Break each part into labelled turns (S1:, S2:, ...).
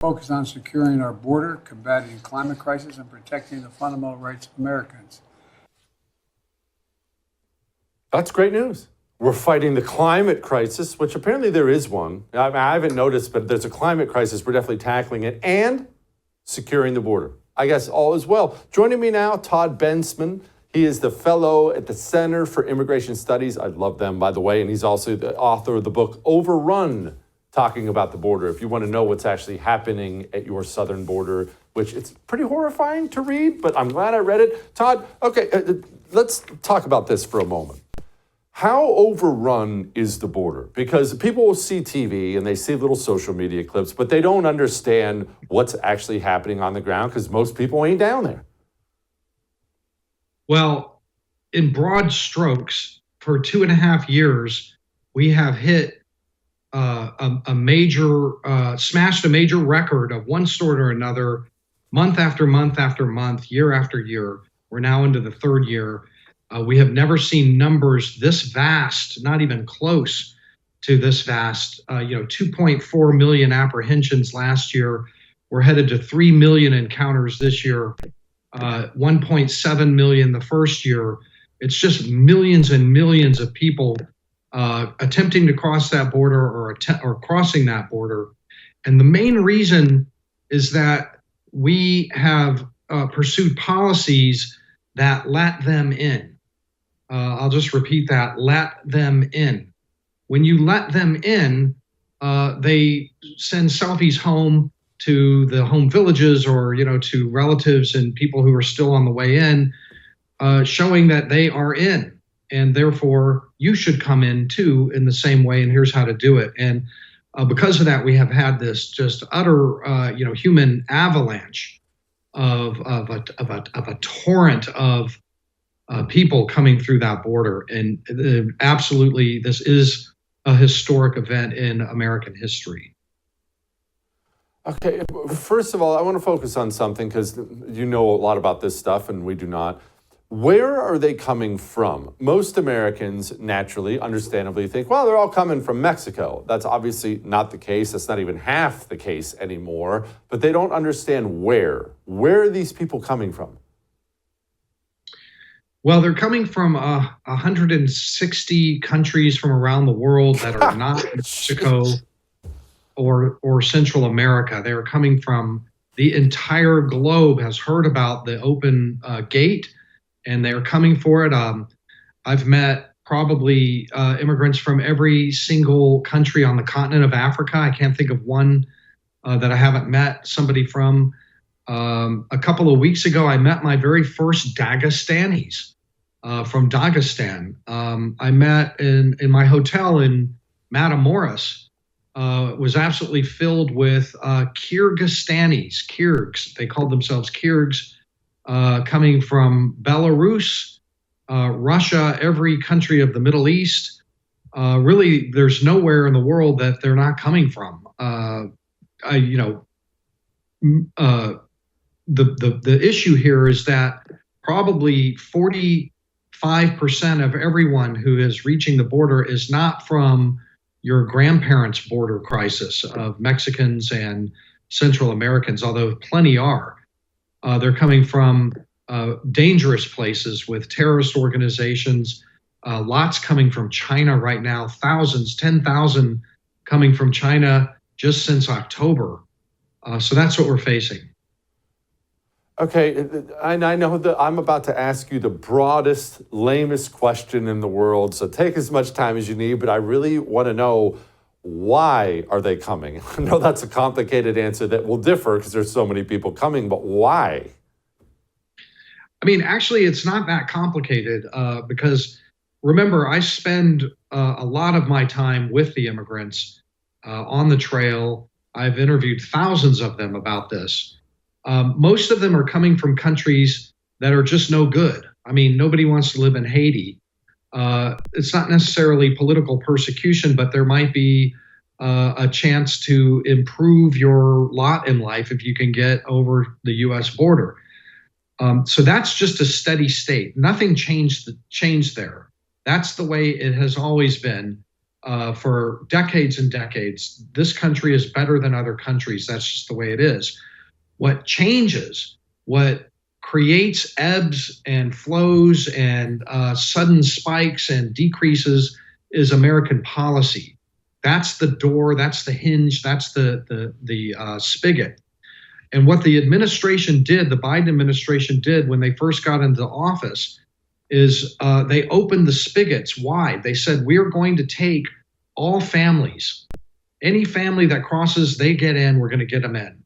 S1: focused on securing our border, combating climate crisis, and protecting the fundamental rights of Americans.
S2: That's great news. We're fighting the climate crisis, which apparently there is one. I haven't noticed, but there's a climate crisis. We're definitely tackling it, and securing the border. I guess all is well. Joining me now, Todd Bensman. He is the fellow at the Center for Immigration Studies. I love them, by the way. And he's also the author of the book Overrun, talking about the border. If you want to know what's actually happening at your southern border, which it's pretty horrifying to read, but I'm glad I read it. Todd, okay, let's talk about this for a moment. How overrun is the border? Because people will see TV and they see little social media clips, but they don't understand what's actually happening on the ground because most people ain't down there.
S3: Well, in broad strokes, for 2.5 years, we have hit smashed a major record of one sort or another, month after month after month, year after year. We're now into the third year. We have never seen numbers this vast, not even close to this vast. 2.4 million apprehensions last year. We're headed to 3 million encounters this year. 1.7 million the first year. It's just millions and millions of people attempting to cross that border or crossing that border. And the main reason is that we have pursued policies that let them in. I'll just repeat that, let them in. When you let them in, they send selfies home to the home villages or, to relatives and people who are still on the way in, showing that they are in. And therefore, you should come in too in the same way, and here's how to do it. And because of that, we have had this just utter, human avalanche of a torrent of people coming through that border. And absolutely, this is a historic event in American history.
S2: Okay, first of all, I want to focus on something because you know a lot about this stuff and we do not. Where are they coming from? Most Americans naturally, understandably think, well, they're all coming from Mexico. That's obviously not the case. That's not even half the case anymore. But they don't understand where. Where are these people coming from?
S3: Well, they're coming from 160 countries from around the world that are not Mexico or Central America. They're coming from the entire globe has heard about the open gate, and they're coming for it. I've met probably immigrants from every single country on the continent of Africa. I can't think of one that I haven't met somebody from. A couple of weeks ago, I met my very first Dagestanis from Dagestan. I met in my hotel in Matamoros, was absolutely filled with Kyrgyzstanis, Kyrgyz. They called themselves Kyrgyz, coming from Belarus, Russia, every country of the Middle East. Really, there's nowhere in the world that they're not coming from. The issue here is that probably 45% of everyone who is reaching the border is not from your grandparents' border crisis of Mexicans and Central Americans, although plenty are. They're coming from dangerous places with terrorist organizations, lots coming from China right now, thousands, 10,000 coming from China just since October. So that's what we're facing.
S2: Okay, and I know that I'm about to ask you the broadest, lamest question in the world, so take as much time as you need, but I really want to know, why are they coming? I know that's a complicated answer that will differ because there's so many people coming, but why?
S3: I mean, actually, it's not that complicated because, remember, I spend a lot of my time with the immigrants on the trail. I've interviewed thousands of them about this. Most of them are coming from countries that are just no good. I mean, nobody wants to live in Haiti. It's not necessarily political persecution, but there might be a chance to improve your lot in life if you can get over the U.S. border. So that's just a steady state. Nothing changed there. That's the way it has always been. for decades and decades. This country is better than other countries. That's just the way it is. What changes, what creates ebbs and flows and sudden spikes and decreases is American policy. That's the door, that's the hinge, that's the spigot. And what the administration did, the Biden administration did when they first got into office, is they opened the spigots wide. They said, we're going to take all families. Any family that crosses, they get in, we're going to get them in.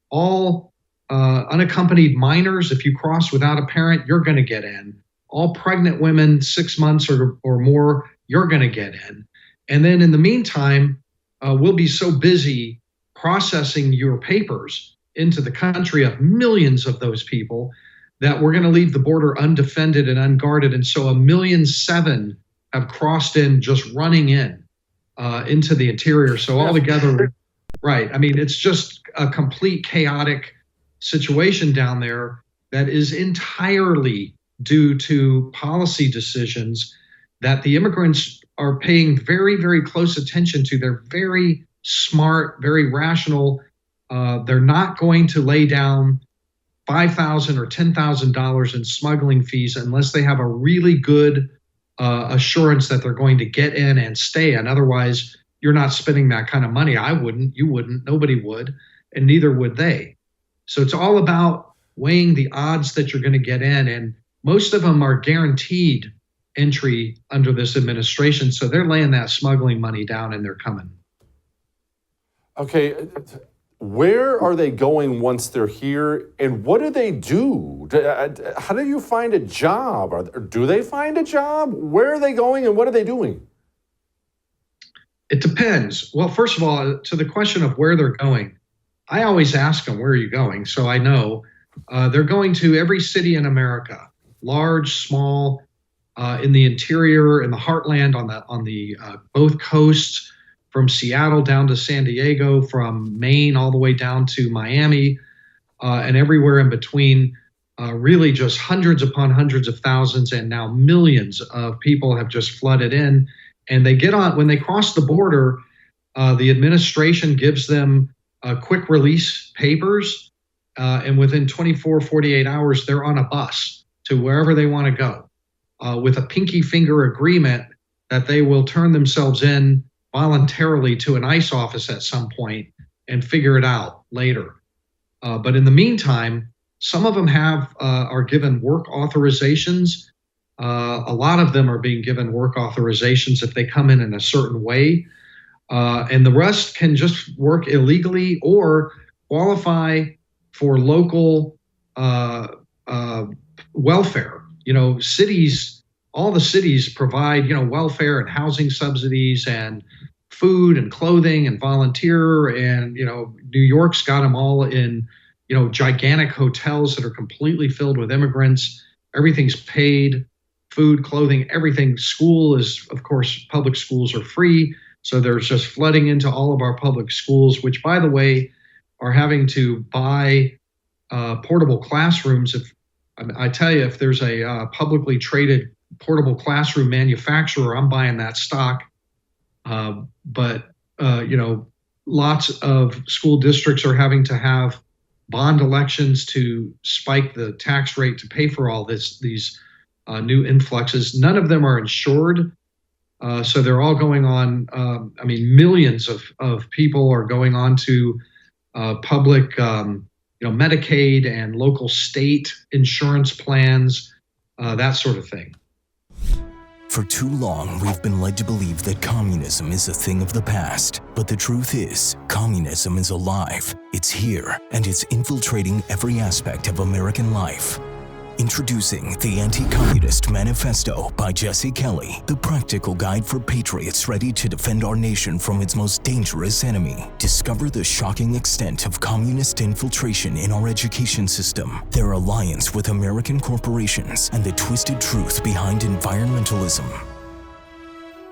S3: All unaccompanied minors, if you cross without a parent, you're going to get in. All pregnant women, 6 months or more, you're going to get in. And then in the meantime, we'll be so busy processing your papers into the country of millions of those people that we're going to leave the border undefended and unguarded. And so 1.7 million have crossed in, just running in into the interior. So altogether, right. I mean, it's just a complete chaotic situation down there that is entirely due to policy decisions that the immigrants are paying very, very close attention to. They're very smart, very rational. They're not going to lay down $5,000 or $10,000 in smuggling fees unless they have a really good assurance that they're going to get in and stay in. Otherwise, you're not spending that kind of money. I wouldn't, you wouldn't, nobody would, and neither would they. So it's all about weighing the odds that you're going to get in, and most of them are guaranteed entry under this administration. So they're laying that smuggling money down and they're coming.
S2: Okay, where are they going once they're here, and what do they do? How do you find a job? Or do they find a job? Where are they going, and what are they doing?
S3: It depends. Well, first of all, to the question of where they're going, I always ask them, where are you going? So I know they're going to every city in America, large, small, in the interior, in the heartland, on the both coasts, from Seattle down to San Diego, from Maine all the way down to Miami, and everywhere in between. Really just hundreds upon hundreds of thousands, and now millions of people have just flooded in. And they get on, when they cross the border, the administration gives them quick release papers, and within 24, 48 hours, they're on a bus to wherever they want to go, with a pinky finger agreement that they will turn themselves in voluntarily to an ICE office at some point and figure it out later. But in the meantime, some of them are given work authorizations. A lot of them are being given work authorizations if they come in a certain way. And the rest can just work illegally or qualify for local welfare. You know, cities, all the cities provide, welfare and housing subsidies and food and clothing and volunteer. And, New York's got them all in, gigantic hotels that are completely filled with immigrants. Everything's paid, food, clothing, everything. School is, of course, public schools are free. So there's just flooding into all of our public schools, which, by the way, are having to buy portable classrooms. I tell you, if there's a publicly traded portable classroom manufacturer, I'm buying that stock. But lots of school districts are having to have bond elections to spike the tax rate to pay for all these new influxes. None of them are insured. So they're all going on. Millions of people are going on to public, Medicaid and local state insurance plans, that sort of thing.
S4: For too long, we've been led to believe that communism is a thing of the past. But the truth is, communism is alive. It's here, and it's infiltrating every aspect of American life. Introducing the Anti-Communist Manifesto by Jesse Kelly, the practical guide for patriots ready to defend our nation from its most dangerous enemy. Discover the shocking extent of communist infiltration in our education system, their alliance with American corporations, and the twisted truth behind environmentalism.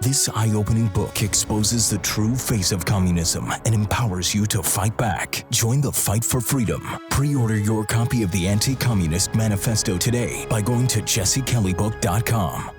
S4: This eye-opening book exposes the true face of communism and empowers you to fight back. Join the fight for freedom. Pre-order your copy of the Anti-Communist Manifesto today by going to jessekelleybook.com.